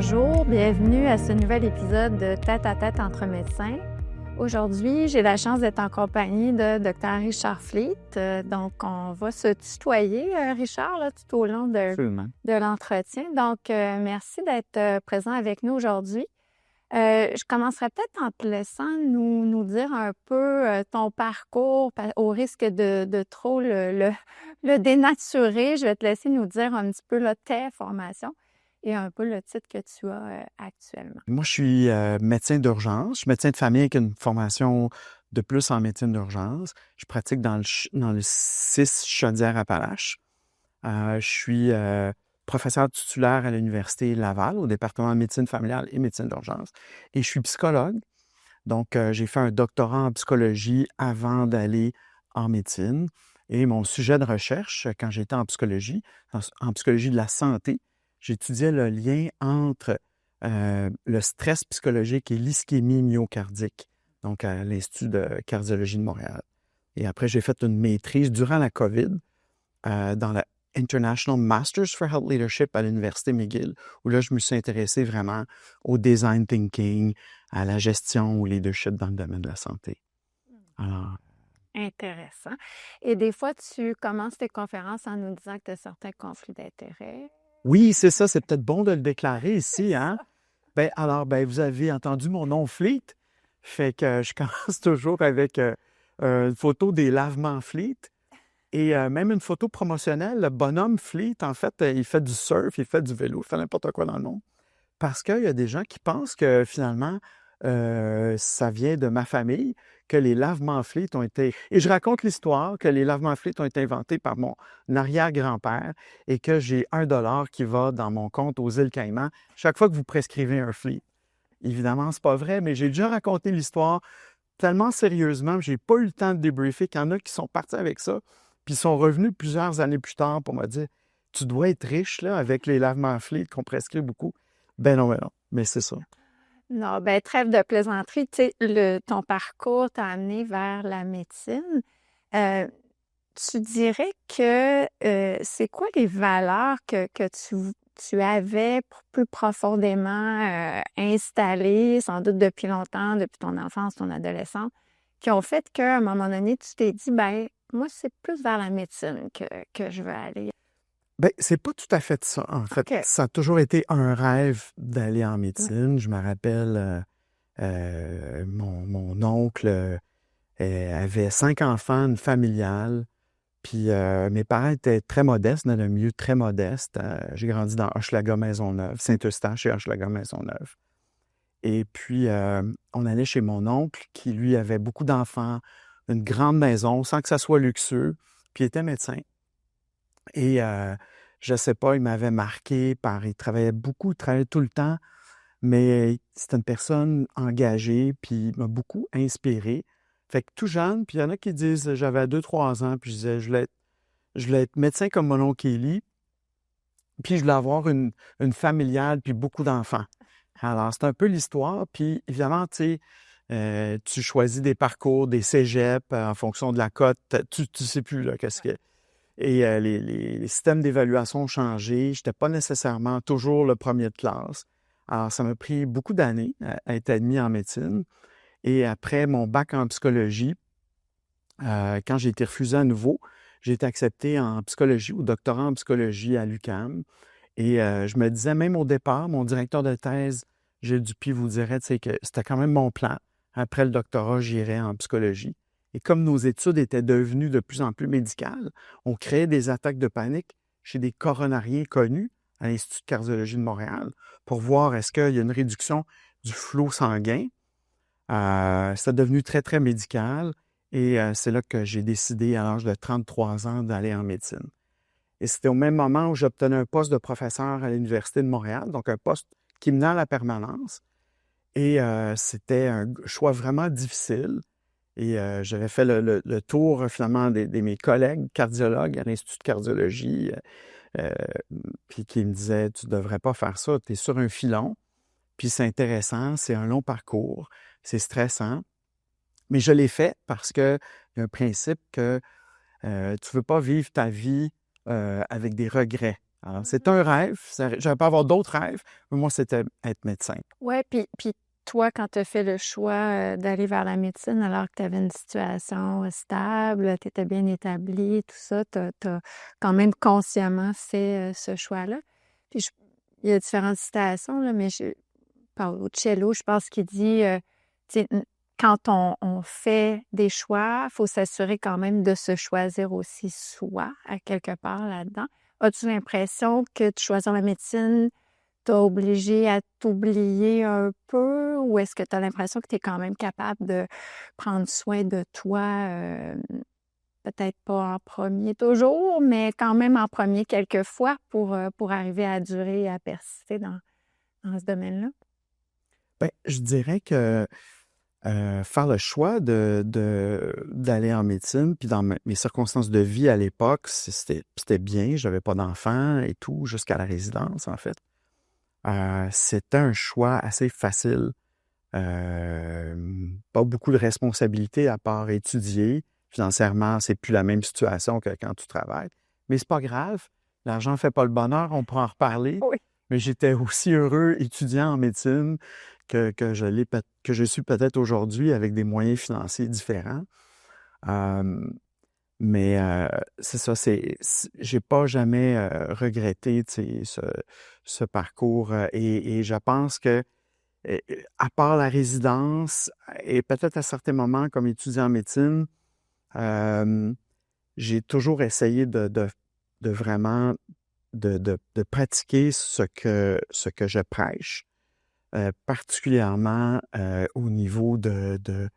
bonjour, bienvenue à ce nouvel épisode de Tête à tête entre médecins. Aujourd'hui, j'ai la chance d'être en compagnie de Dr. Richard Fleet. Donc, on va se tutoyer, Richard, là, tout au long de l'entretien. Donc, merci d'être présent avec nous aujourd'hui. Je commencerai peut-être en te laissant nous dire un peu ton parcours, au risque de trop le dénaturer. Je vais te laisser nous dire un petit peu là, tes formations et un peu le titre que tu as actuellement. Moi, je suis médecin d'urgence. Je suis médecin de famille avec une formation de plus en médecine d'urgence. Je pratique dans le 6 Chaudière-Appalaches. Je suis professeur titulaire à l'Université Laval, au département de médecine familiale et médecine d'urgence. Et je suis psychologue. Donc, j'ai fait un doctorat en psychologie avant d'aller en médecine. Et mon sujet de recherche, quand j'étais en psychologie de la santé, j'étudiais le lien entre le stress psychologique et l'ischémie myocardique, donc à l'Institut de cardiologie de Montréal. Et après, j'ai fait une maîtrise durant la COVID dans la International Masters for Health Leadership à l'Université McGill, où là, je me suis intéressé vraiment au design thinking, à la gestion ou leadership dans le domaine de la santé. Alors, intéressant. Et des fois, tu commences tes conférences en nous disant que tu as certains conflits d'intérêts. Oui, c'est ça. C'est peut-être bon de le déclarer ici, hein? Alors, vous avez entendu mon nom Fleet. Fait que je commence toujours avec une photo des lavements Fleet. Et même une photo promotionnelle, le bonhomme Fleet, en fait, il fait du surf, il fait du vélo, il fait n'importe quoi dans le monde. Parce qu'il y a des gens qui pensent que finalement, ça vient de ma famille, que les lavements Fleet ont été... Et je raconte l'histoire que les lavements Fleet ont été inventés par mon arrière-grand-père et que j'ai $1 qui va dans mon compte aux îles Caïmans chaque fois que vous prescrivez un Fleet. Évidemment, c'est pas vrai, mais j'ai déjà raconté l'histoire tellement sérieusement, j'ai pas eu le temps de débriefer qu'il y en a qui sont partis avec ça, puis sont revenus plusieurs années plus tard pour me dire « Tu dois être riche là, avec les lavements Fleet qu'on prescrit beaucoup. » Ben non, mais c'est ça. Non, trêve de plaisanterie. Tu sais, ton parcours t'a amené vers la médecine. Tu dirais que c'est quoi les valeurs que tu avais plus profondément installées, sans doute depuis longtemps, depuis ton enfance, ton adolescence, qui ont fait qu'à un moment donné, tu t'es dit, moi, c'est plus vers la médecine que je veux aller. C'est pas tout à fait ça, en fait. OK. Ça a toujours été un rêve d'aller en médecine. Je me rappelle, mon oncle avait 5 enfants, une familiale. Puis mes parents étaient très modestes, dans un milieu très modeste. J'ai grandi dans Hochelaga-Maisonneuve, Saint-Eustache et Hochelaga-Maisonneuve. Et puis, on allait chez mon oncle, qui, lui, avait beaucoup d'enfants, une grande maison, sans que ça soit luxueux, puis il était médecin. Et je sais pas, il m'avait marqué il travaillait beaucoup, il travaillait tout le temps, mais c'était une personne engagée, puis il m'a beaucoup inspiré. Fait que tout jeune, puis il y en a qui disent, j'avais 2-3 ans, puis je disais, je voulais être médecin comme mon oncle Élie, puis je voulais avoir une familiale, puis beaucoup d'enfants. Alors, c'est un peu l'histoire, puis évidemment, tu sais, tu choisis des parcours, des cégeps en fonction de la cote, tu sais plus, là, qu'est-ce que... Et les systèmes d'évaluation ont changé. Je n'étais pas nécessairement toujours le premier de classe. Alors, ça m'a pris beaucoup d'années à être admis en médecine. Et après mon bac en psychologie, quand j'ai été refusé à nouveau, j'ai été accepté en psychologie, au doctorat en psychologie à l'UQAM. Et je me disais, même au départ, mon directeur de thèse, Gilles Dupuis, vous dirait, tu sais, que c'était quand même mon plan. Après le doctorat, j'irais en psychologie. Et comme nos études étaient devenues de plus en plus médicales, on créait des attaques de panique chez des coronariens connus à l'Institut de cardiologie de Montréal pour voir est-ce qu'il y a une réduction du flot sanguin. C'était devenu très, très médical et c'est là que j'ai décidé à l'âge de 33 ans d'aller en médecine. Et c'était au même moment où j'obtenais un poste de professeur à l'Université de Montréal, donc un poste qui menait à la permanence. Et c'était un choix vraiment difficile. Et j'avais fait le tour, finalement, de mes collègues cardiologues à l'Institut de cardiologie, puis qui me disaient « Tu ne devrais pas faire ça, tu es sur un filon, puis c'est intéressant, c'est un long parcours, c'est stressant. » Mais je l'ai fait parce qu'il y a un principe que tu ne veux pas vivre ta vie avec des regrets. Alors, c'est un rêve. J'aurais pas avoir d'autres rêves, mais moi, c'était être médecin. Oui, puis toi, quand tu as fait le choix d'aller vers la médecine alors que tu avais une situation stable, tu étais bien établie, tout ça, tu as quand même consciemment fait ce choix-là. Puis il y a différentes citations, là, mais Paolo, je pense qu'il dit, tu sais, quand on fait des choix, il faut s'assurer quand même de se choisir aussi soi, à quelque part là-dedans. As-tu l'impression que de choisir la médecine t'a obligé à t'oublier un peu ou est-ce que tu as l'impression que tu es quand même capable de prendre soin de toi, peut-être pas en premier toujours, mais quand même en premier quelquefois pour arriver à durer et à persister dans ce domaine-là? Ben, je dirais que faire le choix d'aller en médecine, puis dans mes circonstances de vie à l'époque, c'était bien. Je n'avais pas d'enfant et tout, jusqu'à la résidence, en fait. C'était un choix assez facile. Pas beaucoup de responsabilités à part étudier. Financièrement, c'est plus la même situation que quand tu travailles. Mais c'est pas grave. L'argent ne fait pas le bonheur, on pourra en reparler. Oui. Mais j'étais aussi heureux étudiant en médecine que je suis peut-être aujourd'hui avec des moyens financiers différents. Mais c'est ça, j'ai pas jamais regretté tu sais, ce parcours et je pense que à part la résidence et peut-être à certains moments comme étudiant en médecine, j'ai toujours essayé de vraiment de pratiquer ce que je prêche, particulièrement au niveau de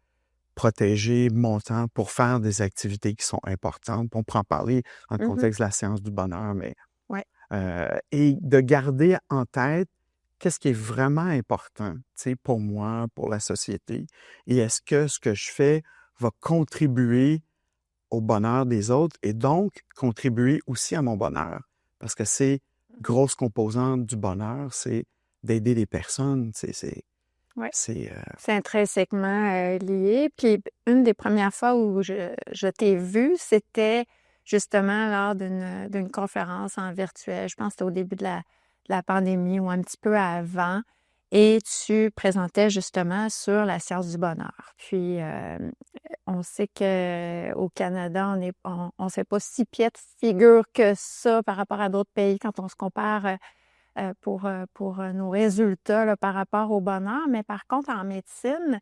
protéger mon temps pour faire des activités qui sont importantes. On peut en parler dans le Mhm. contexte de la science du bonheur, mais Ouais. et de garder en tête qu'est-ce qui est vraiment important, tu sais, pour moi, pour la société, et est-ce que ce que je fais va contribuer au bonheur des autres et donc contribuer aussi à mon bonheur? Parce que c'est grosse composante du bonheur, c'est d'aider les personnes, Ouais. c'est C'est intrinsèquement lié. Puis une des premières fois où je t'ai vue, c'était justement lors d'une conférence en virtuel. Je pense que c'était au début de la pandémie ou un petit peu avant. Et tu présentais justement sur la science du bonheur. Puis on sait qu'au Canada, on fait pas si pied de figure que ça par rapport à d'autres pays quand on se compare pour nos résultats là, par rapport au bonheur. Mais par contre, en médecine,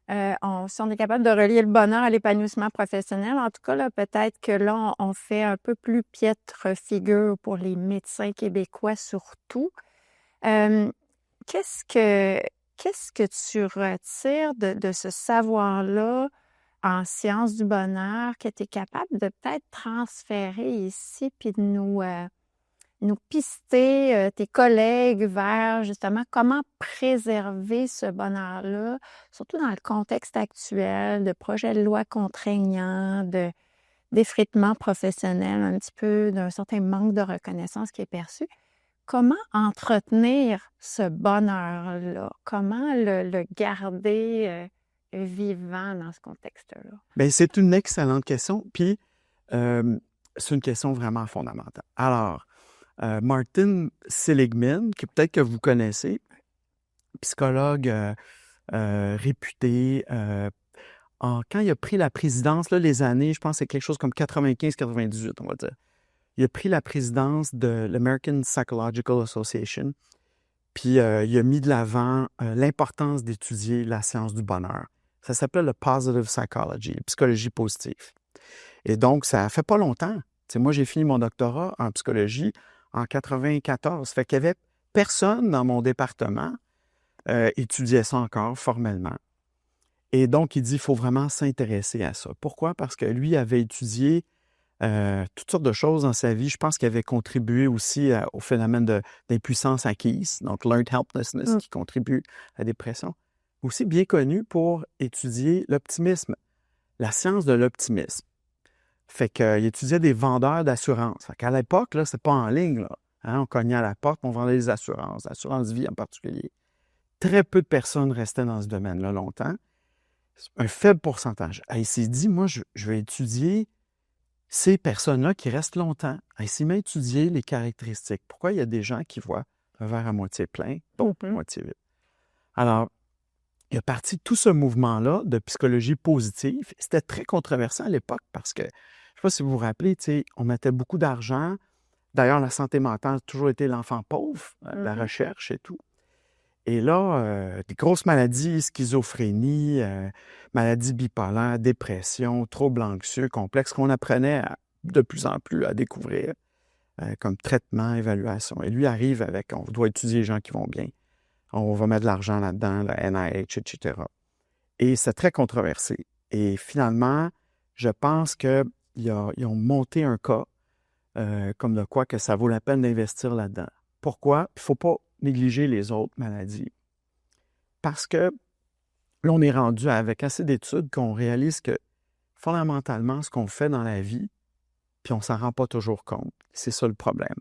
si on est capable de relier le bonheur à l'épanouissement professionnel, en tout cas, là, peut-être que là, on fait un peu plus piètre figure pour les médecins québécois surtout. Euh, qu'est-ce que, qu'est-ce que tu retires de ce savoir-là en sciences du bonheur que tu es capable de peut-être transférer ici puis de nous pister tes collègues vers justement comment préserver ce bonheur-là, surtout dans le contexte actuel de projets de loi contraignants, d'effritement professionnel, un petit peu d'un certain manque de reconnaissance qui est perçu. Comment entretenir ce bonheur-là? Comment le garder vivant dans ce contexte-là? bien, c'est une excellente question, puis c'est une question vraiment fondamentale. Alors, Martin Seligman, que peut-être que vous connaissez, psychologue réputé, quand il a pris la présidence, là, les années, je pense que c'est quelque chose comme 95-98, on va dire. Il a pris la présidence de l'American Psychological Association, puis il a mis de l'avant l'importance d'étudier la science du bonheur. Ça s'appelle le Positive Psychology, la psychologie positive. Et donc, ça fait pas longtemps. Tu sais, moi, j'ai fini mon doctorat en psychologie en 94. Fait qu'il y avait personne dans mon département étudiait ça encore formellement. Et donc, il dit qu'il faut vraiment s'intéresser à ça. Pourquoi? Parce que lui avait étudié toutes sortes de choses dans sa vie. Je pense qu'il avait contribué aussi au phénomène d'impuissance acquise, donc learned helplessness, qui contribue à la dépression. Aussi bien connu pour étudier l'optimisme, la science de l'optimisme. Fait qu'il étudiait des vendeurs d'assurance. Fait qu'à l'époque, là, c'est pas en ligne, là. Hein, on cognait à la porte, on vendait des assurances, l'assurance vie en particulier. Très peu de personnes restaient dans ce domaine-là longtemps. Un faible pourcentage. Il s'est dit, moi, je vais étudier ces personnes-là qui restent longtemps, elles s'y mettent à étudier les caractéristiques. Pourquoi il y a des gens qui voient un verre à moitié plein, d'autres à moitié vide. Alors, il y a parti tout ce mouvement-là de psychologie positive. C'était très controversé à l'époque parce que, je ne sais pas si vous vous rappelez, on mettait beaucoup d'argent. D'ailleurs, la santé mentale a toujours été l'enfant pauvre, la recherche et tout. Et là, des grosses maladies, schizophrénie, maladies bipolaires, dépression, troubles anxieux, complexes, qu'on apprenait de plus en plus à découvrir comme traitement, évaluation. Et lui arrive avec, on doit étudier les gens qui vont bien. On va mettre de l'argent là-dedans, la NIH, etc. Et c'est très controversé. Et finalement, je pense qu'ils ont monté un cas comme de quoi que ça vaut la peine d'investir là-dedans. Pourquoi? Il ne faut pas négliger les autres maladies. Parce que là, on est rendu avec assez d'études qu'on réalise que fondamentalement, ce qu'on fait dans la vie, puis on ne s'en rend pas toujours compte. C'est ça le problème.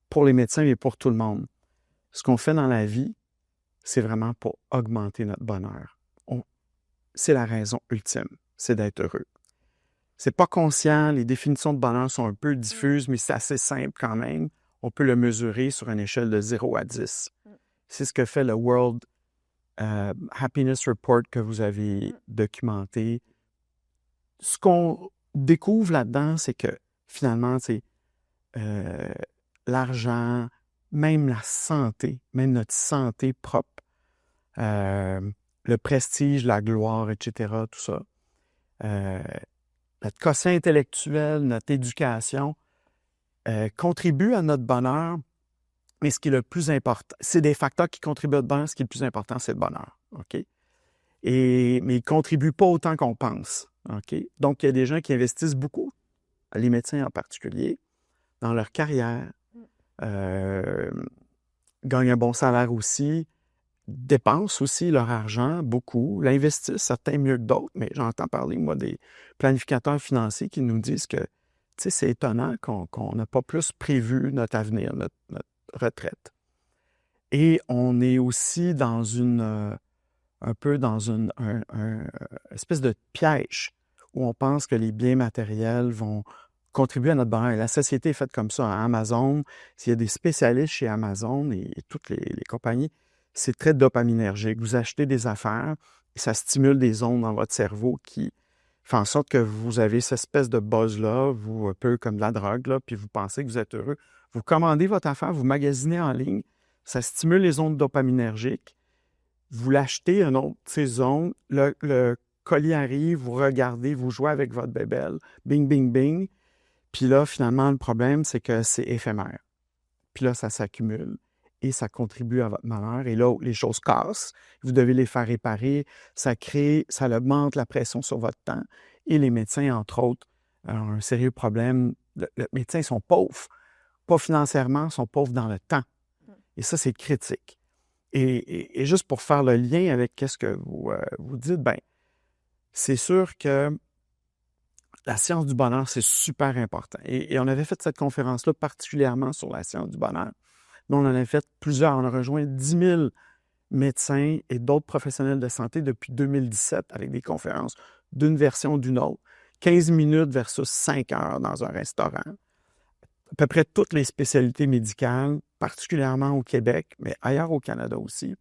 Pour les médecins et pour tout le monde. Ce qu'on fait dans la vie, c'est vraiment pour augmenter notre bonheur. C'est la raison ultime, c'est d'être heureux. C'est pas conscient, les définitions de bonheur sont un peu diffuses, mais c'est assez simple quand même. On peut le mesurer sur une échelle de 0 à 10. C'est ce que fait le World Happiness Report que vous avez documenté. Ce qu'on découvre là-dedans, c'est que finalement, c'est l'argent, même la santé, même notre santé propre, le prestige, la gloire, etc., tout ça. Notre quotient intellectuel, notre éducation contribuent à notre bonheur, mais ce qui est le plus important, c'est des facteurs qui contribuent à notre bonheur, ce qui est le plus important, c'est le bonheur, OK? Mais ils ne contribuent pas autant qu'on pense, OK? Donc, il y a des gens qui investissent beaucoup, les médecins en particulier, dans leur carrière, gagnent un bon salaire aussi, dépensent aussi leur argent, beaucoup, l'investissent, certains mieux que d'autres, mais j'entends parler, moi, des planificateurs financiers qui nous disent que, tu sais, c'est étonnant qu'on n'a pas plus prévu notre avenir, notre retraite. Et on est aussi dans un peu dans une espèce de piège où on pense que les biens matériels vont contribuer à notre bonheur. Et la société est faite comme ça. À Amazon, s'il y a des spécialistes chez Amazon et toutes les compagnies, c'est très dopaminergique. Vous achetez des affaires et ça stimule des ondes dans votre cerveau qui fait en sorte que vous avez cette espèce de buzz-là, vous, un peu comme de la drogue, là, puis vous pensez que vous êtes heureux. Vous commandez votre affaire, vous magasinez en ligne, ça stimule les ondes dopaminergiques. Vous l'achetez, un autre de ces ondes, le colis arrive, vous regardez, vous jouez avec votre bébelle, bing, bing, bing. Puis là, finalement, le problème, c'est que c'est éphémère. Puis là, ça s'accumule et ça contribue à votre malheur. Et là, les choses cassent, vous devez les faire réparer, ça augmente la pression sur votre temps. Et les médecins, entre autres, ont un sérieux problème. Les médecins sont pauvres, pas financièrement, sont pauvres dans le temps. Et ça, c'est critique. Et juste pour faire le lien avec ce que vous dites, bien, c'est sûr que la science du bonheur, c'est super important. Et on avait fait cette conférence-là particulièrement sur la science du bonheur. Mais on en a fait plusieurs. On a rejoint 10 000 médecins et d'autres professionnels de santé depuis 2017 avec des conférences d'une version ou d'une autre. 15 minutes versus 5 heures dans un restaurant. À peu près toutes les spécialités médicales, particulièrement au Québec, mais ailleurs au Canada aussi.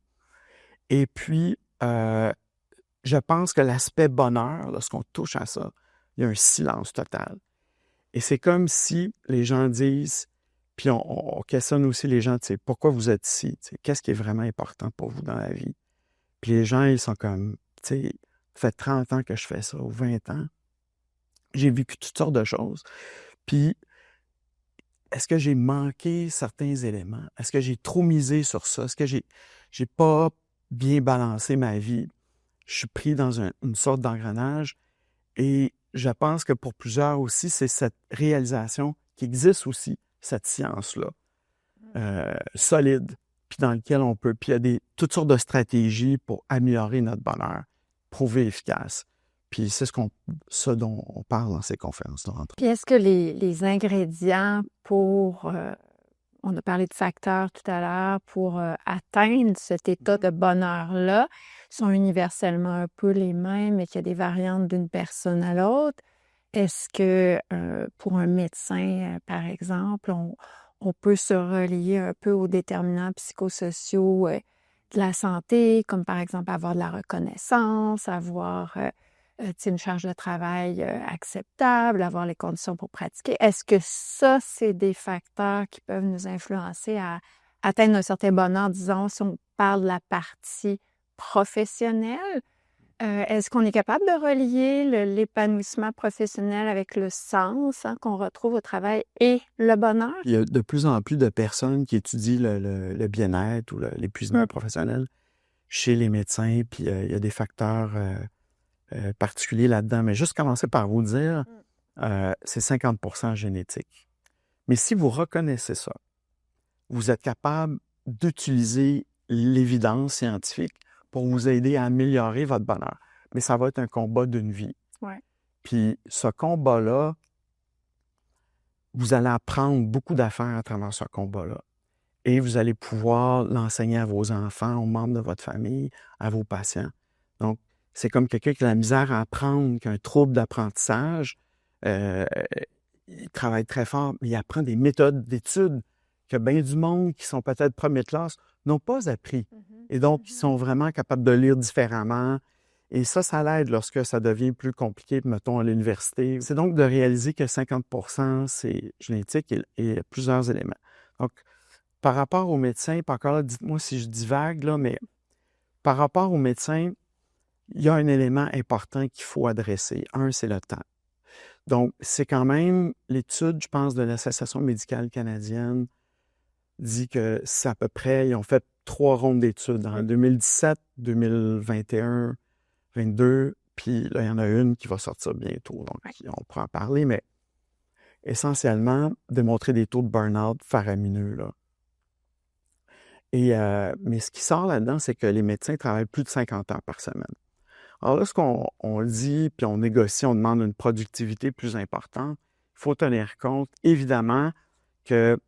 Et puis, je pense que l'aspect bonheur, lorsqu'on touche à ça, il y a un silence total. Et c'est comme si les gens disent, puis on questionne aussi les gens, tu sais, pourquoi vous êtes ici? Tu sais, qu'est-ce qui est vraiment important pour vous dans la vie? Puis les gens, ils sont comme, tu sais, ça fait 30 ans que je fais ça, ou 20 ans. J'ai vécu toutes sortes de choses. Puis, est-ce que j'ai manqué certains éléments? Est-ce que j'ai trop misé sur ça? Est-ce que j'ai pas bien balancé ma vie? Je suis pris dans une sorte d'engrenage. Et je pense que pour plusieurs aussi, c'est cette réalisation qui existe aussi, cette science-là, solide, puis dans laquelle on peut... Puis il y a toutes sortes de stratégies pour améliorer notre bonheur, prouver efficace. Puis c'est ce dont on parle dans ces conférences-là. Puis est-ce que les ingrédients pour... on a parlé de facteurs tout à l'heure, pour atteindre cet état de bonheur-là, sont universellement un peu les mêmes et qu'il y a des variantes d'une personne à l'autre. Est-ce que pour un médecin, par exemple, on peut se relier un peu aux déterminants psychosociaux de la santé, comme par exemple avoir de la reconnaissance, avoir tu sais, une charge de travail acceptable, avoir les conditions pour pratiquer? Est-ce que ça, c'est des facteurs qui peuvent nous influencer à atteindre un certain bonheur, disons, si on parle de la partie professionnelle? Est-ce qu'on est capable de relier l'épanouissement professionnel avec le sens, hein, qu'on retrouve au travail et le bonheur? Il y a de plus en plus de personnes qui étudient le bien-être ou l'épuisement professionnel chez les médecins, puis il y a des facteurs particuliers là-dedans. Mais juste commencer par vous dire, c'est 50% génétique. Mais si vous reconnaissez ça, vous êtes capable d'utiliser l'évidence scientifique pour vous aider à améliorer votre bonheur. Mais ça va être un combat d'une vie. Ouais. Puis ce combat-là, vous allez apprendre beaucoup d'affaires à travers ce combat-là. Et vous allez pouvoir l'enseigner à vos enfants, aux membres de votre famille, à vos patients. Donc, c'est comme quelqu'un qui a la misère à apprendre, qui a un trouble d'apprentissage. Il travaille très fort, mais il apprend des méthodes d'études que bien du monde qui sont peut-être première classe n'ont pas appris. Et donc, ils sont vraiment capables de lire différemment. Et ça l'aide lorsque ça devient plus compliqué, mettons, à l'université. C'est donc de réaliser que 50% c'est génétique et plusieurs éléments. Donc, par rapport aux médecins, puis encore là, dites-moi si je divague, là, mais par rapport aux médecins, il y a un élément important qu'il faut adresser. Un, c'est le temps. Donc, c'est quand même l'étude, je pense, de l'Association médicale canadienne dit que c'est à peu près, ils ont fait 3 rondes d'études en 2017, 2021, 2022, puis là, il y en a une qui va sortir bientôt, donc on pourra en parler, mais essentiellement, démontrer des taux de burn-out faramineux, là. Mais ce qui sort là-dedans, c'est que les médecins travaillent plus de 50 heures par semaine. Alors là, ce qu'on dit, puis on négocie, on demande une productivité plus importante, il faut tenir compte, évidemment, que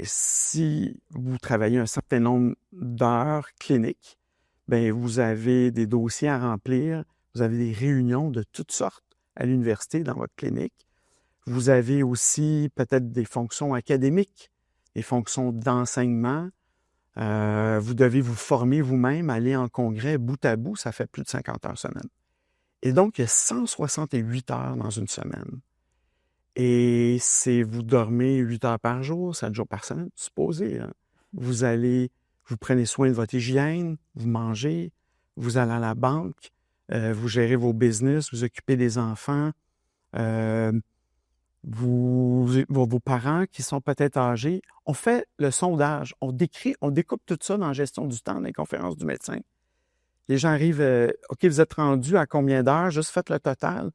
si vous travaillez un certain nombre d'heures cliniques, vous avez des dossiers à remplir, vous avez des réunions de toutes sortes à l'université dans votre clinique. Vous avez aussi peut-être des fonctions académiques, des fonctions d'enseignement. Vous devez vous former vous-même, aller en congrès bout à bout, ça fait plus de 50 heures semaine. Et donc, il y a 168 heures dans une semaine. Et vous dormez 8 heures par jour, 7 jours par semaine, supposez. Hein? Vous prenez soin de votre hygiène, vous mangez, vous allez à la banque, vous gérez vos business, vous occupez des enfants, vos parents qui sont peut-être âgés. On fait le sondage, on découpe tout ça dans la gestion du temps dans les conférences du médecin. Les gens arrivent, OK, vous êtes rendu à combien d'heures? Juste faites le total.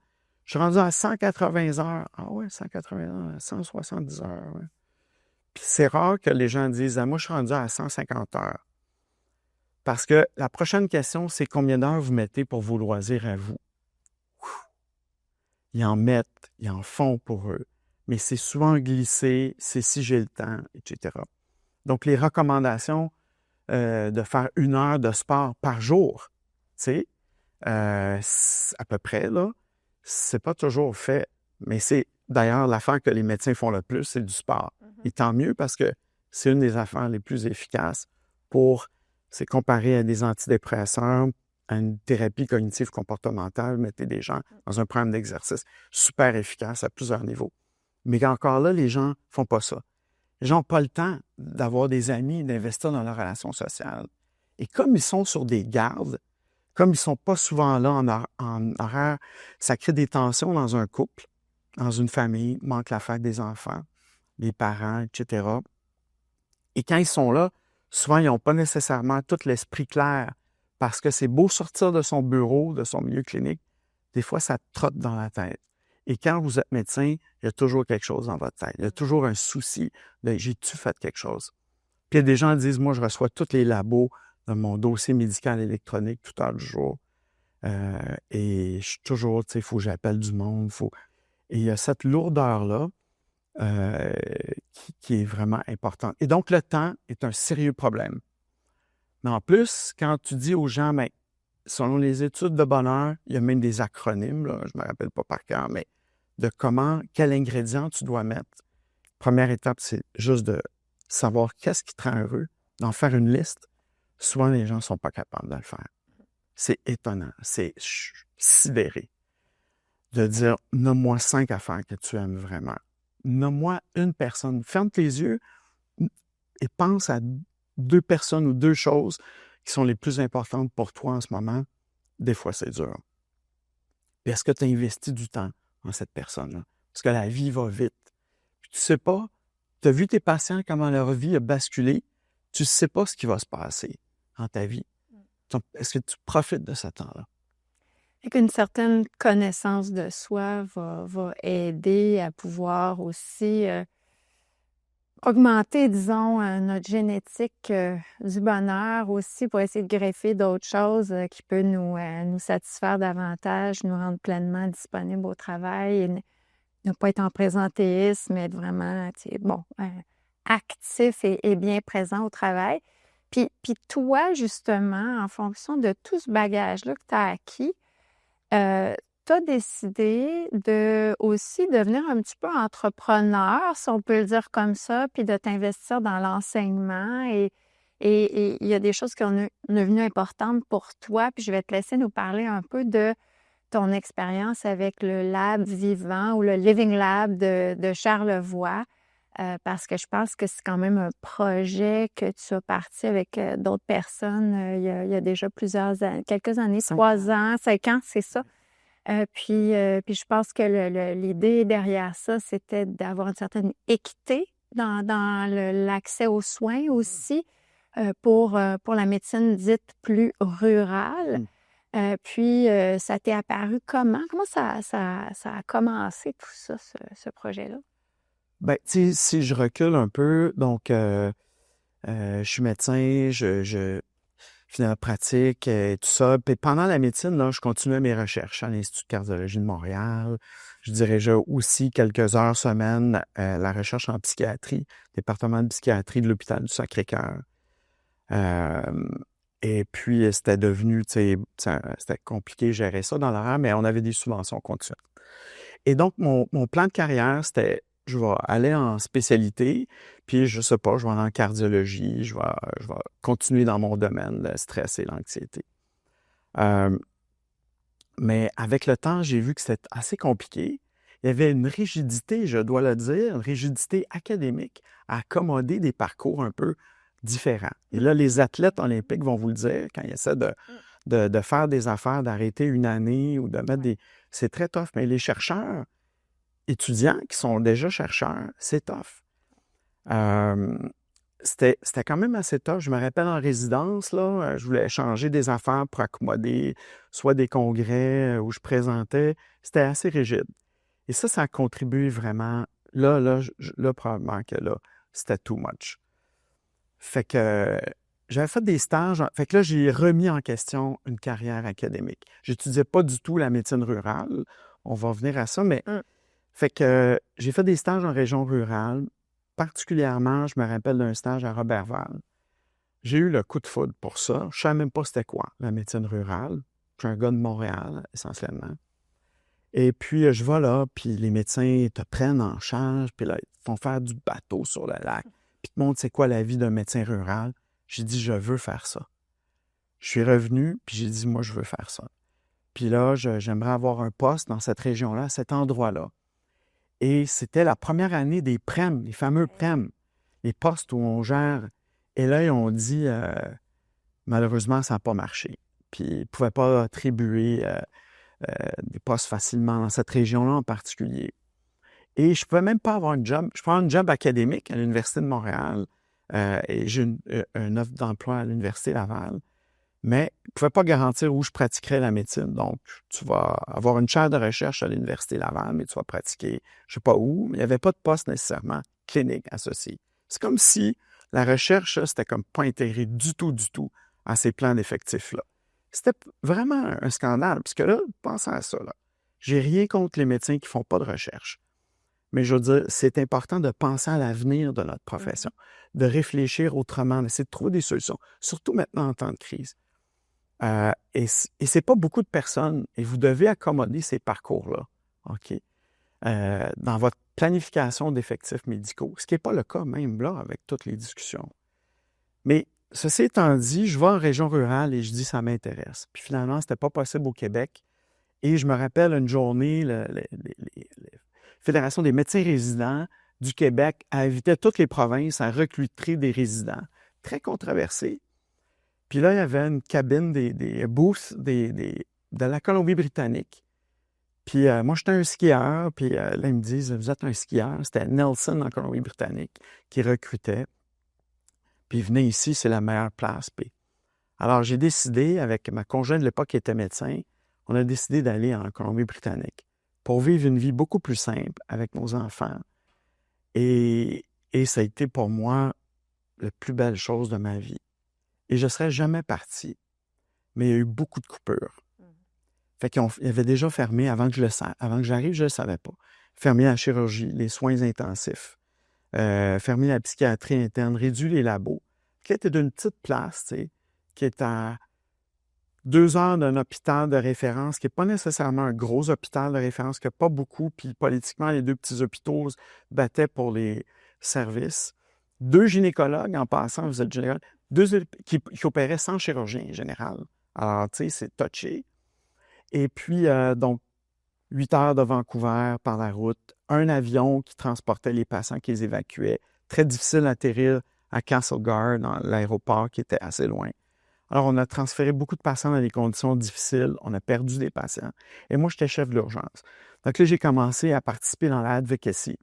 Je suis rendu à 180 heures. Ah ouais, 180 heures, 170 heures. Ouais. Puis c'est rare que les gens disent, moi, je suis rendu à 150 heures. Parce que la prochaine question, c'est combien d'heures vous mettez pour vos loisirs à vous? Ils en mettent, ils en font pour eux. Mais c'est souvent glissé, c'est si j'ai le temps, etc. Donc, les recommandations de faire 1 heure de sport par jour, tu sais, à peu près, là, c'est pas toujours fait. Mais c'est d'ailleurs l'affaire que les médecins font le plus, c'est du sport. Et tant mieux parce que c'est une des affaires les plus efficaces c'est comparé à des antidépresseurs, à une thérapie cognitive comportementale, mettez des gens dans un programme d'exercice super efficace à plusieurs niveaux. Mais encore là, les gens font pas ça. Les gens n'ont pas le temps d'avoir des amis, d'investir dans leurs relations sociales. Et comme ils sont sur des gardes, comme ils ne sont pas souvent là en horaire, ça crée des tensions dans un couple, dans une famille, manque la fête des enfants, les parents, etc. Et quand ils sont là, souvent, ils n'ont pas nécessairement tout l'esprit clair parce que c'est beau sortir de son bureau, de son milieu clinique, des fois, ça trotte dans la tête. Et quand vous êtes médecin, il y a toujours quelque chose dans votre tête. Il y a toujours un souci de « j'ai-tu fait quelque chose? » Puis il y a des gens qui disent « moi, je reçois tous les labos de mon dossier médical électronique tout heure du jour. Et je suis toujours, tu sais, il faut que j'appelle du monde. Et il y a cette lourdeur-là qui est vraiment importante. Et donc, le temps est un sérieux problème. Mais en plus, quand tu dis aux gens, selon les études de bonheur, il y a même des acronymes, là, je ne me rappelle pas par cœur, mais de quel ingrédient tu dois mettre. Première étape, c'est juste de savoir qu'est-ce qui te rend heureux, d'en faire une liste. Souvent, les gens ne sont pas capables de le faire. C'est étonnant, c'est sidéré de dire « nomme-moi 5 affaires que tu aimes vraiment. Nomme-moi une personne. Ferme tes yeux et pense à 2 personnes ou 2 choses qui sont les plus importantes pour toi en ce moment. » Des fois, c'est dur. Puis est-ce que tu as investi du temps en cette personne-là? Parce que la vie va vite. Puis tu sais pas, tu as vu tes patients, comment leur vie a basculé. Tu sais pas ce qui va se passer dans ta vie. Est-ce que tu profites de ce temps-là? Fait qu'une certaine connaissance de soi va aider à pouvoir aussi augmenter, disons, notre génétique du bonheur aussi pour essayer de greffer d'autres choses qui peuvent nous satisfaire davantage, nous rendre pleinement disponibles au travail et ne pas être en présentéisme, mais être vraiment, actif et bien présent au travail. Puis toi, justement, en fonction de tout ce bagage-là que tu as acquis, tu as décidé de aussi devenir un petit peu entrepreneur, si on peut le dire comme ça, puis de t'investir dans l'enseignement et il y a des choses qui sont devenues importantes pour toi. Puis je vais te laisser nous parler un peu de ton expérience avec le Lab Vivant ou le Living Lab de Charlevoix. Parce que je pense que c'est quand même un projet que tu as parti avec d'autres personnes il y a déjà quelques années, 3 ans, 5 ans, c'est ça. Puis je pense que l'idée derrière ça, c'était d'avoir une certaine équité dans l'accès aux soins aussi pour la médecine dite plus rurale. Puis ça t'est apparu comment? Comment ça a commencé tout ça, ce projet-là? Bien, tu sais, si je recule un peu, donc, je suis médecin, je finis ma pratique et tout ça. Puis pendant la médecine, là, je continuais mes recherches à l'Institut de cardiologie de Montréal. Je dirigeais aussi quelques heures semaine la recherche en psychiatrie, département de psychiatrie de l'hôpital du Sacré-Cœur. Et puis, c'était devenu, tu sais, c'était compliqué de gérer ça dans l'horaire, mais on avait des subventions continuelles. Et donc, mon plan de carrière, c'était je vais aller en spécialité, puis je sais pas, je vais aller en cardiologie, je vais continuer dans mon domaine, le stress et l'anxiété. Mais avec le temps, j'ai vu que c'était assez compliqué. Il y avait une rigidité, je dois le dire, une rigidité académique à accommoder des parcours un peu différents. Et là, les athlètes olympiques vont vous le dire, quand ils essaient de faire des affaires, d'arrêter une année ou de mettre des... C'est très tough, mais les chercheurs, étudiants qui sont déjà chercheurs, c'est tough. C'était quand même assez tough. Je me rappelle en résidence, là, je voulais changer des affaires pour accommoder soit des congrès où je présentais. C'était assez rigide. Et ça a contribué vraiment. Là, probablement que là, c'était too much. Fait que j'avais fait des stages. Fait que là, j'ai remis en question une carrière académique. J'étudiais pas du tout la médecine rurale. On va venir à ça, mais... Fait que j'ai fait des stages en région rurale. Particulièrement, je me rappelle d'un stage à Robertval. J'ai eu le coup de foudre pour ça. Je ne savais même pas c'était quoi, la médecine rurale. Je suis un gars de Montréal, essentiellement. Et puis, je vais là, puis les médecins te prennent en charge, puis là, ils te font faire du bateau sur le lac, puis te montrent c'est quoi la vie d'un médecin rural. J'ai dit, je veux faire ça. Je suis revenu, puis j'ai dit, moi, je veux faire ça. Puis là, j'aimerais avoir un poste dans cette région-là, à cet endroit-là. Et c'était la première année des PREM, les fameux PREM, les postes où on gère. Et là, ils ont dit, malheureusement, ça n'a pas marché. Puis, ils ne pouvaient pas attribuer des postes facilement dans cette région-là en particulier. Et je ne pouvais même pas avoir un job. Je prends un job académique à l'Université de Montréal et j'ai une offre d'emploi à l'Université Laval. Mais ils ne pouvaient pas garantir où je pratiquerais la médecine. Donc, tu vas avoir une chaire de recherche à l'Université Laval, mais tu vas pratiquer, je ne sais pas où, mais il n'y avait pas de poste nécessairement clinique associé. C'est comme si la recherche, c'était comme pas intégré du tout à ces plans d'effectifs-là. C'était vraiment un scandale, parce que là, pensez à ça, là. J'ai rien contre les médecins qui ne font pas de recherche. Mais je veux dire, c'est important de penser à l'avenir de notre profession, de réfléchir autrement, d'essayer de trouver des solutions, surtout maintenant en temps de crise. Et Et c'est pas beaucoup de personnes. Et vous devez accommoder ces parcours-là, OK? Dans votre planification d'effectifs médicaux, ce qui n'est pas le cas même là avec toutes les discussions. Mais ceci étant dit, je vais en région rurale et je dis ça m'intéresse. Puis finalement, c'était pas possible au Québec. Et je me rappelle une journée, la Fédération des médecins résidents du Québec a invité toutes les provinces à recruter des résidents. Très controversé. Puis là, il y avait une cabine des booths de la Colombie-Britannique. Puis moi, j'étais un skieur. Puis là, ils me disent, vous êtes un skieur. C'était Nelson en Colombie-Britannique qui recrutait. Puis venez ici, c'est la meilleure place. Puis alors, j'ai décidé, avec ma conjointe de l'époque qui était médecin, on a décidé d'aller en Colombie-Britannique pour vivre une vie beaucoup plus simple avec nos enfants. Et ça a été pour moi la plus belle chose de ma vie. Et je ne serais jamais parti, mais il y a eu beaucoup de coupures. Fait qu'il y avait déjà fermé, avant que j'arrive, je ne le savais pas, fermé la chirurgie, les soins intensifs, fermé la psychiatrie interne, réduit les labos. Qui était d'une petite place, tu sais, qui est à 2 heures d'un hôpital de référence, qui n'est pas nécessairement un gros hôpital de référence, qui n'a pas beaucoup, puis politiquement, les 2 petits hôpitaux se battaient pour les services. 2 gynécologues, en passant, vous êtes général, qui opéraient sans chirurgien général. Alors, tu sais, c'est touché. Et puis, donc, 8 heures de Vancouver par la route, un avion qui transportait les patients qui les évacuait. Très difficile d'atterrir à Castlegar, dans l'aéroport qui était assez loin. Alors, on a transféré beaucoup de patients dans des conditions difficiles. On a perdu des patients. Et moi, j'étais chef d'urgence. Donc là, j'ai commencé à participer dans l'advocacy.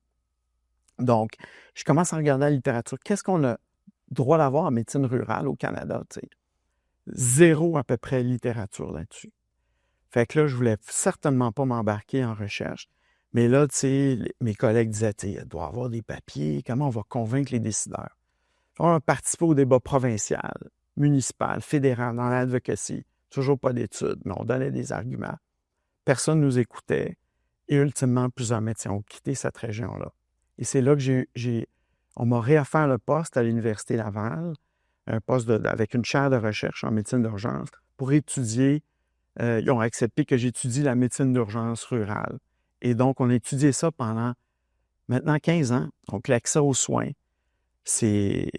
Donc, je commence à regarder la littérature. Qu'est-ce qu'on a droit d'avoir en médecine rurale au Canada, tu sais? 0 à peu près littérature là-dessus. Fait que là, je voulais certainement pas m'embarquer en recherche. Mais là, tu sais, mes collègues disaient, tu sais, il doit y avoir des papiers. Comment on va convaincre les décideurs? On a participé au débat provincial, municipal, fédéral, dans l'advocacy. Toujours pas d'études, mais on donnait des arguments. Personne ne nous écoutait. Et ultimement, plusieurs médecins ont quitté cette région-là. Et c'est là que on m'a réoffert le poste à l'Université Laval, un poste avec une chaire de recherche en médecine d'urgence, pour étudier. Ils ont accepté que j'étudie la médecine d'urgence rurale. Et donc, on a étudié ça pendant maintenant 15 ans. Donc, l'accès aux soins, c'est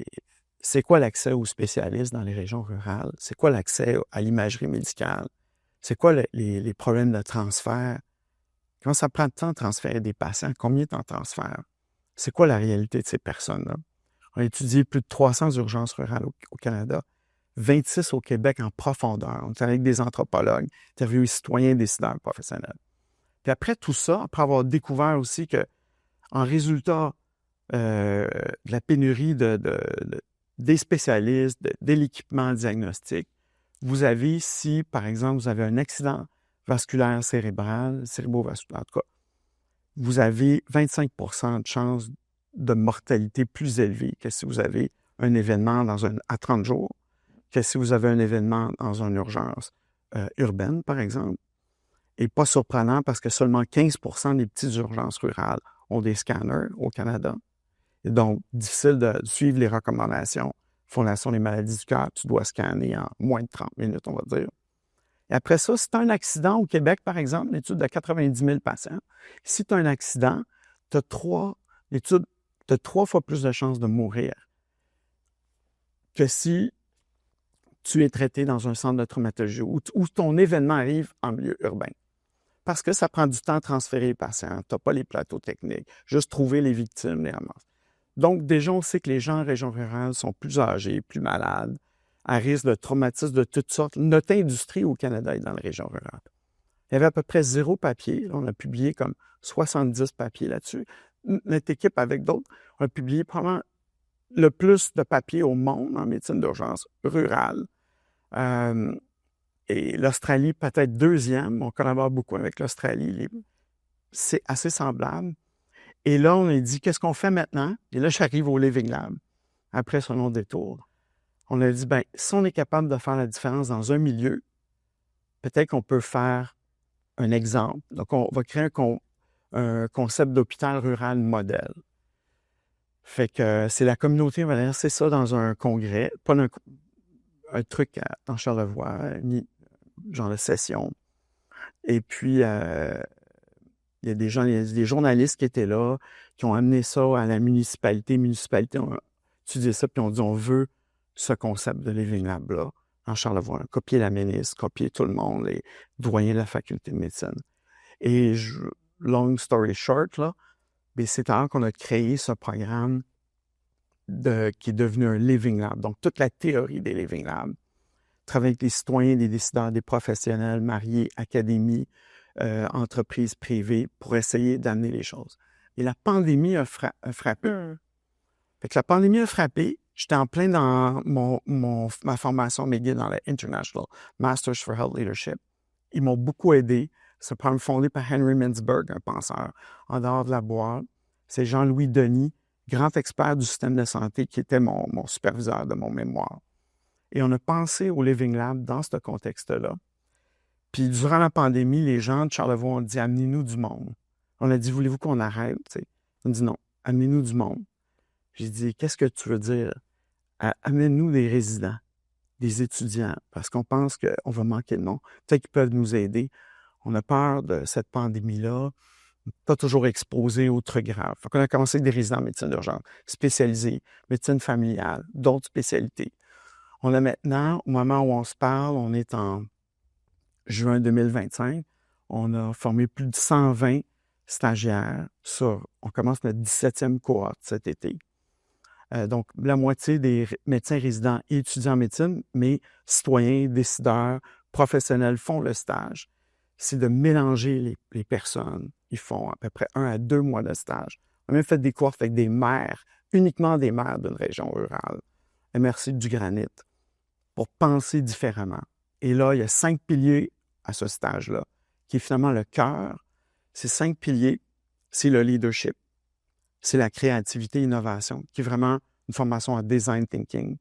quoi l'accès aux spécialistes dans les régions rurales? C'est quoi l'accès à l'imagerie médicale? C'est quoi les problèmes de transfert? Comment ça prend de temps de transférer des patients? Combien de temps de transfert? C'est quoi la réalité de ces personnes-là? On a étudié plus de 300 urgences rurales au Canada, 26 au Québec en profondeur. On est avec des anthropologues, interviewé des citoyens, décideurs professionnels. Puis après tout ça, après avoir découvert aussi que, en résultat de la pénurie des spécialistes, de l'équipement diagnostique, vous avez, si par exemple vous avez un accident vasculaire cérébral, cérébrovasculaire, en tout cas, vous avez 25 % de chances de mortalité plus élevée que si vous avez un événement à 30 jours, que si vous avez un événement dans une urgence urbaine, par exemple. Et pas surprenant parce que seulement 15 % des petites urgences rurales ont des scanners au Canada. Et donc, difficile de suivre les recommandations. Fondation des maladies du cœur, tu dois scanner en moins de 30 minutes, on va dire. Et après ça, si tu as un accident au Québec, par exemple, une étude de 90 000 patients, si tu as un accident, tu as 3 fois plus de chances de mourir que si tu es traité dans un centre de traumatologie où ton événement arrive en milieu urbain. Parce que ça prend du temps à transférer les patients. Tu n'as pas les plateaux techniques. Juste trouver les victimes, les ramasser. Donc, déjà, on sait que les gens en région rurale sont plus âgés, plus malades, à risque de traumatismes de toutes sortes. Notre industrie au Canada est dans la région rurale. Il y avait à peu près 0 papier. On a publié comme 70 papiers là-dessus. Notre équipe, avec d'autres, on a publié probablement le plus de papiers au monde en médecine d'urgence rurale. Et l'Australie, peut-être 2e. On collabore beaucoup avec l'Australie. C'est assez semblable. Et là, on a dit, qu'est-ce qu'on fait maintenant? Et là, j'arrive au Living Lab, après ce long détour. On a dit, bien, si on est capable de faire la différence dans un milieu, peut-être qu'on peut faire un exemple. Donc, on va créer un concept d'hôpital rural modèle. Fait que c'est la communauté, on va dire, c'est ça dans un congrès, pas un truc dans Charlevoix, genre de session. Et puis, il y a des journalistes qui étaient là, qui ont amené ça à la municipalité. La municipalité ont étudié ça, puis on dit, on veut ce concept de Living Lab là, en Charlevoix. Copier la ministre, copier tout le monde, les doyens de la faculté de médecine. Et long story short, là, c'est alors qu'on a créé ce programme qui est devenu un Living Lab. Donc, toute la théorie des Living Labs. Travailler avec les citoyens, des décideurs, des professionnels, mariés, académies, entreprises privées pour essayer d'amener les choses. Et la pandémie a frappé. Fait que la pandémie a frappé. J'étais en plein dans ma formation McGill dans la International Masters for Health Leadership. Ils m'ont beaucoup aidé. C'est un programme fondé par Henry Mintzberg, un penseur en dehors de la boîte. C'est Jean-Louis Denis, grand expert du système de santé, qui était mon superviseur de mon mémoire. Et on a pensé au Living Lab dans ce contexte-là. Puis durant la pandémie, les gens de Charlevoix ont dit « Amenez-nous du monde ». On a dit « Voulez-vous qu'on arrête? » On a dit « Non, amenez-nous du monde ». J'ai dit « Qu'est-ce que tu veux dire? Amène-nous des résidents, des étudiants, parce qu'on pense qu'on va manquer de monde. Peut-être qu'ils peuvent nous aider. On a peur de cette pandémie-là, pas toujours exposée aux trucs graves. Fait qu'on a commencé avec des résidents en médecine d'urgence, spécialisés, médecine familiale, d'autres spécialités. On a maintenant, au moment où on se parle, on est en juin 2025, on a formé plus de 120 stagiaires. On commence notre 17e cohorte cet été. Donc, la moitié des médecins résidents et étudiants en médecine, mais citoyens, décideurs, professionnels font le stage. C'est de mélanger les personnes. Ils font à peu près 1 à 2 mois de stage. On a même fait des cohortes avec des maires, uniquement des maires d'une région rurale. MRC du Granit, pour penser différemment. Et là, il y a 5 piliers à ce stage-là, qui est finalement le cœur. Ces 5 piliers, c'est le leadership, c'est la créativité et l'innovation, qui est vraiment une formation en design thinking.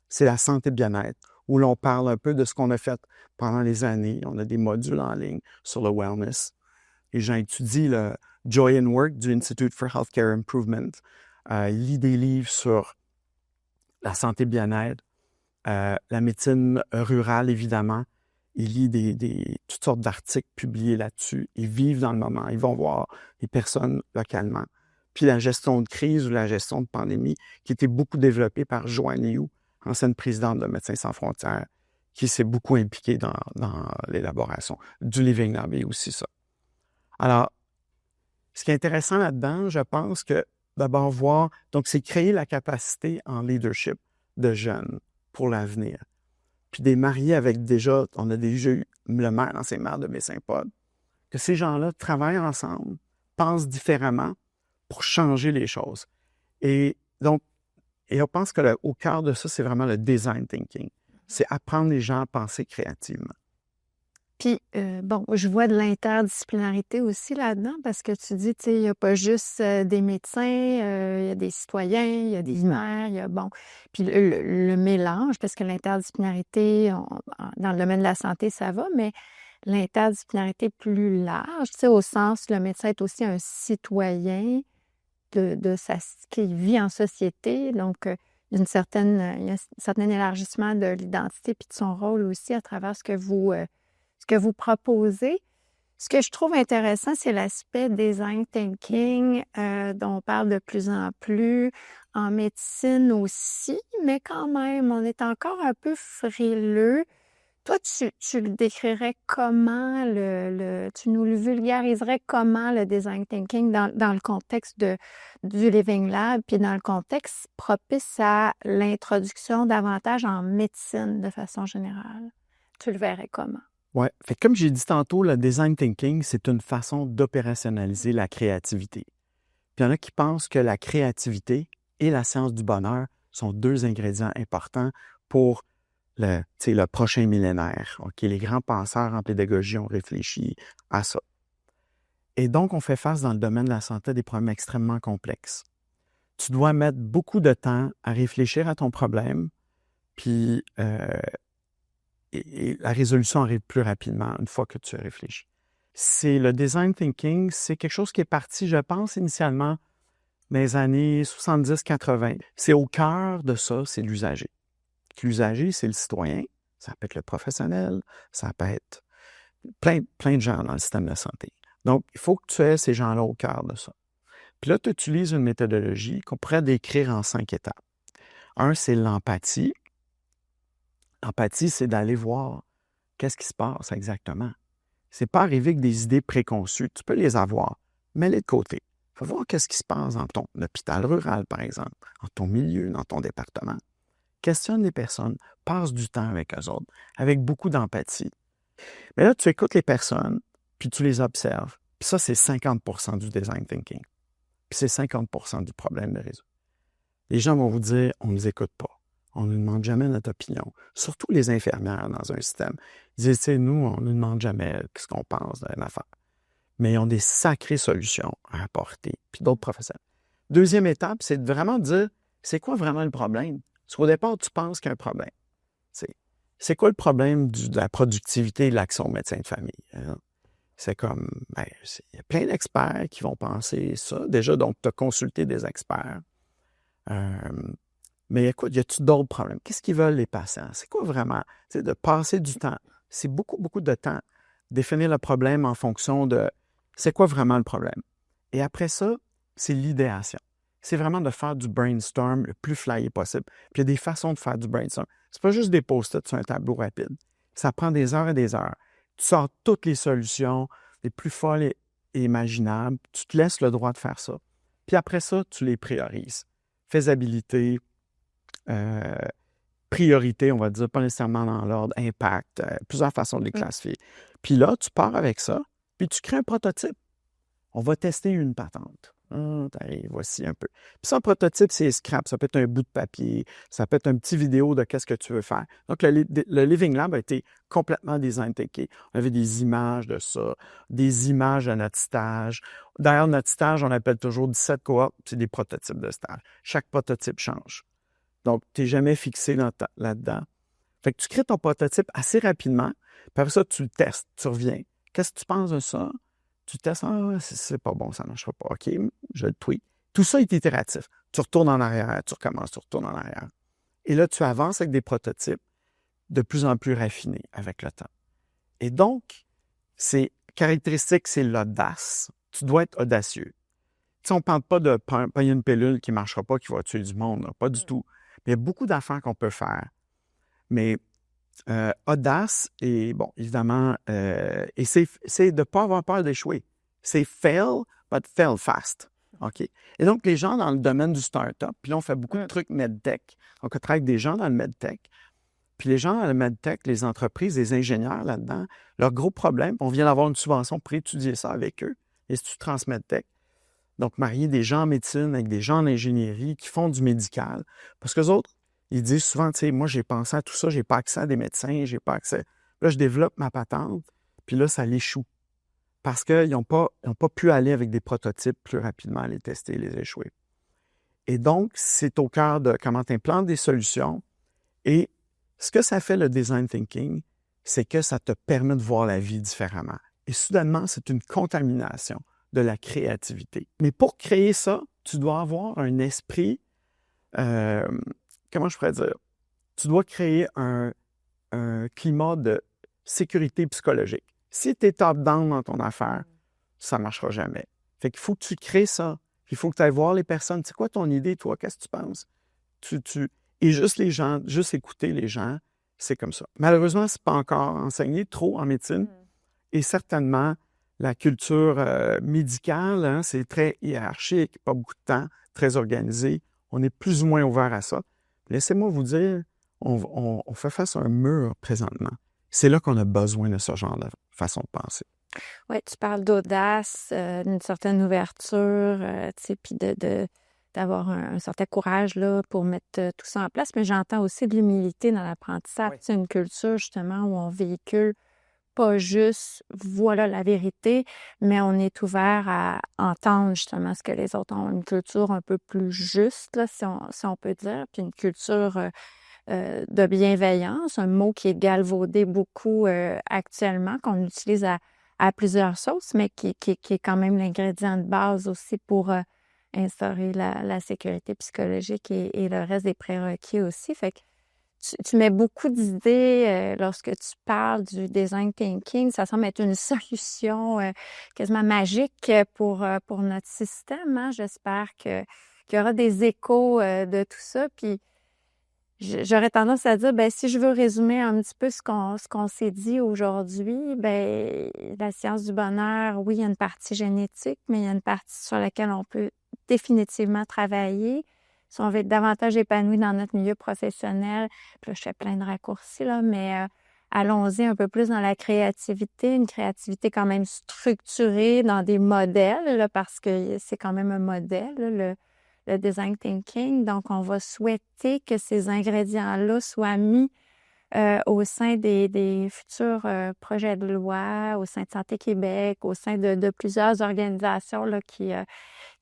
C'est la santé bien-être, où l'on parle un peu de ce qu'on a fait pendant les années. On a des modules en ligne sur le wellness. Les gens étudient le Joy in Work du Institute for Healthcare Improvement. Ils lisent des livres sur la santé bien-être, la médecine rurale, évidemment. Ils lisent toutes sortes d'articles publiés là-dessus. Ils vivent dans le moment. Ils vont voir les personnes localement. Puis la gestion de crise ou la gestion de pandémie, qui était beaucoup développée par Joanne Liu, ancienne présidente de Médecins sans frontières, qui s'est beaucoup impliquée dans l'élaboration du Living Lab et aussi ça. Alors, ce qui est intéressant là-dedans, je pense que d'abord voir, donc c'est créer la capacité en leadership de jeunes pour l'avenir. Puis des mariés avec on a déjà eu le maire, l'ancien maire de Baie-Saint-Paul, que ces gens-là travaillent ensemble, pensent différemment pour changer les choses. Et donc, on pense qu'au cœur de ça, c'est vraiment le design thinking. C'est apprendre les gens à penser créativement. Puis, je vois de l'interdisciplinarité aussi là-dedans parce que tu dis, tu sais, il n'y a pas juste des médecins, il y a des citoyens, il y a des maires, puis le mélange, parce que l'interdisciplinarité, dans le domaine de la santé, ça va, mais l'interdisciplinarité plus large, tu sais, au sens, le médecin est aussi un citoyen qui vit en société, donc il y a un certain élargissement de l'identité puis de son rôle aussi à travers ce que vous proposez. Ce que je trouve intéressant, c'est l'aspect design thinking dont on parle de plus en plus, en médecine aussi, mais quand même, on est encore un peu frileux. Toi, tu le décrirais comment, tu nous le vulgariserais comment le design thinking dans le contexte du Living Lab, puis dans le contexte propice à l'introduction davantage en médecine de façon générale? Tu le verrais comment? Oui. Fait que comme j'ai dit tantôt, le design thinking, c'est une façon d'opérationnaliser la créativité. Puis il y en a qui pensent que la créativité et la science du bonheur sont 2 ingrédients importants pour le prochain millénaire. OK, les grands penseurs en pédagogie ont réfléchi à ça. Et donc, on fait face dans le domaine de la santé à des problèmes extrêmement complexes. Tu dois mettre beaucoup de temps à réfléchir à ton problème, puis et la résolution arrive plus rapidement une fois que tu as réfléchi. Le design thinking, c'est quelque chose qui est parti, je pense, initialement dans les années 70-80. C'est au cœur de ça, c'est l'usager. L'usager, c'est le citoyen, Ça peut être le professionnel, ça peut être plein de gens dans le système de santé. Donc, il faut que tu aies ces gens-là au cœur de ça. Puis là, tu utilises une méthodologie qu'on pourrait décrire en 5 étapes. Un, c'est l'empathie. L'empathie, c'est d'aller voir qu'est-ce qui se passe exactement. C'est pas arriver avec des idées préconçues. Tu peux les avoir, mets-les de côté. Faut voir qu'est-ce qui se passe dans ton hôpital rural, par exemple, dans ton milieu, dans ton département. Questionne les personnes, passe du temps avec eux autres, avec beaucoup d'empathie. Mais là, tu écoutes les personnes, puis tu les observes. Puis ça, c'est 50% du design thinking. Puis c'est 50% du problème de réseau. Les gens vont vous dire, on ne nous écoute pas. On ne nous demande jamais notre opinion. Surtout les infirmières dans un système. Ils disent, tu sais, nous, on ne nous demande jamais ce qu'on pense d'une affaire. Mais ils ont des sacrées solutions à apporter. Puis d'autres professionnels. Deuxième étape, c'est de vraiment dire, c'est quoi vraiment le problème? Parce qu'au départ, tu penses qu'il y a un problème. C'est quoi le problème de la productivité et de l'action au médecin de famille? Hein? C'est comme, il y a plein d'experts qui vont penser ça. Déjà, donc, tu as consulté des experts. Mais écoute, y a-t-il d'autres problèmes? Qu'est-ce qu'ils veulent les patients? C'est quoi vraiment? C'est de passer du temps. C'est beaucoup, beaucoup de temps. Définir le problème en fonction de c'est quoi vraiment le problème. Et après ça, c'est l'idéation. C'est vraiment de faire du brainstorm le plus flyé possible. Puis il y a des façons de faire du brainstorm. C'est pas juste des post-it sur un tableau rapide. Ça prend des heures et des heures. Tu sors toutes les solutions les plus folles et imaginables. Tu te laisses le droit de faire ça. Puis après ça, tu les priorises. Faisabilité, priorité, on va dire, pas nécessairement dans l'ordre, impact, plusieurs façons de les classifier. Puis là, tu pars avec ça, puis tu crées un prototype. On va tester une patente. T'arrives, voici un peu. Puis ça, un prototype, c'est scrap. Ça peut être un bout de papier, ça peut être un petit vidéo de qu'est-ce que tu veux faire. Donc, le Living Lab a été complètement design thinké. On avait des images de ça, des images de notre stage. D'ailleurs, notre stage, on appelle toujours 17 cohortes, c'est des prototypes de stage. Chaque prototype change. Donc, tu n'es jamais fixé là-dedans. Fait que tu crées ton prototype assez rapidement, puis après ça, tu le testes, tu reviens. Qu'est-ce que tu penses de ça? Tu testes, c'est pas bon, ça ne marchera pas. OK, je le tweet. Tout ça est itératif. Tu retournes en arrière, tu recommences, tu retournes en arrière. Et là, tu avances avec des prototypes de plus en plus raffinés avec le temps. Et donc, c'est caractéristique, c'est l'audace. Tu dois être audacieux. Tu sais, on ne parle pas de pogner une pilule qui ne marchera pas, qui va tuer du monde, là, pas du tout. Mais il y a beaucoup d'affaires qu'on peut faire. Mais audace, et bon, évidemment, et c'est de ne pas avoir peur d'échouer. C'est fail, but fail fast. OK? Et donc, les gens dans le domaine du start-up, puis là, on fait beaucoup de trucs medtech. Donc, on travaille avec des gens dans le medtech. Puis les gens dans le medtech, les entreprises, les ingénieurs là-dedans, leur gros problème, on vient d'avoir une subvention pour étudier ça avec eux, l'Institut Transmedtech. Donc, marier des gens en médecine avec des gens en ingénierie qui font du médical. Parce qu'eux autres, ils disent souvent, tu sais, moi, j'ai pensé à tout ça, j'ai pas accès à des médecins, j'ai pas accès. Là, je développe ma patente, puis là, ça l'échoue. Parce qu'ils n'ont pas pu aller avec des prototypes plus rapidement, les tester, les échouer. Et donc, c'est au cœur de comment tu implantes des solutions. Et ce que ça fait, le design thinking, c'est que ça te permet de voir la vie différemment. Et soudainement, c'est une contamination de la créativité. Mais pour créer ça, tu dois avoir un esprit, comment je pourrais dire? Tu dois créer un climat de sécurité psychologique. Si tu es top-down dans ton affaire, ça ne marchera jamais. Fait qu'il faut que tu crées ça. Il faut que tu ailles voir les personnes. C'est quoi ton idée, toi? Qu'est-ce que tu penses? Et juste les gens, juste écouter les gens, c'est comme ça. Malheureusement, ce n'est pas encore enseigné trop en médecine. Et certainement, la culture médicale, hein, c'est très hiérarchique, pas beaucoup de temps, très organisé. On est plus ou moins ouvert à ça. Laissez-moi vous dire, on fait face à un mur présentement. C'est là qu'on a besoin de ce genre de façon de penser. Oui, tu parles d'audace, d'une certaine ouverture, tu sais, puis d'avoir un certain courage là, pour mettre tout ça en place. Mais j'entends aussi de l'humilité dans l'apprentissage. Oui. C'est une culture, justement, où on véhicule pas juste voilà la vérité, mais on est ouvert à entendre justement ce que les autres ont. Une culture un peu plus juste, là, si on peut dire, puis une culture de bienveillance, un mot qui est galvaudé beaucoup actuellement, qu'on utilise à plusieurs sauces, mais qui est quand même l'ingrédient de base aussi pour instaurer la sécurité psychologique et le reste des prérequis aussi. Fait que tu mets beaucoup d'idées lorsque tu parles du design thinking. Ça semble être une solution quasiment magique pour notre système, hein. J'espère qu'il y aura des échos de tout ça. Puis j'aurais tendance à dire, ben si je veux résumer un petit peu ce qu'on s'est dit aujourd'hui, ben la science du bonheur, oui, il y a une partie génétique, mais il y a une partie sur laquelle on peut définitivement travailler. Si on veut être davantage épanoui dans notre milieu professionnel, puis là, je fais plein de raccourcis, là, mais allons-y un peu plus dans la créativité, une créativité quand même structurée dans des modèles, là, parce que c'est quand même un modèle, là, le design thinking. Donc, on va souhaiter que ces ingrédients-là soient mis au sein des futurs projets de loi, au sein de Santé Québec, au sein de plusieurs organisations là, qui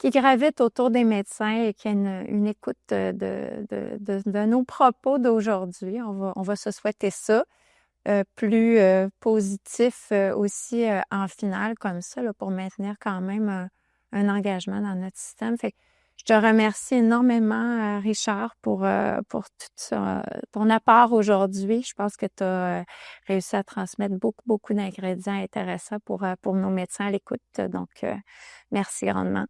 gravitent autour des médecins et qui aient une écoute de nos propos d'aujourd'hui. On va se souhaiter ça. Plus positif aussi en finale comme ça là, pour maintenir quand même un engagement dans notre système. Fait que je te remercie énormément, Richard, pour tout ça, ton apport aujourd'hui. Je pense que tu as réussi à transmettre beaucoup d'ingrédients intéressants pour nos médecins à l'écoute. Donc, merci grandement.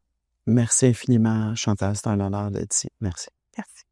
Merci infiniment, Chantal. C'est un honneur d'être ici. Merci. Merci.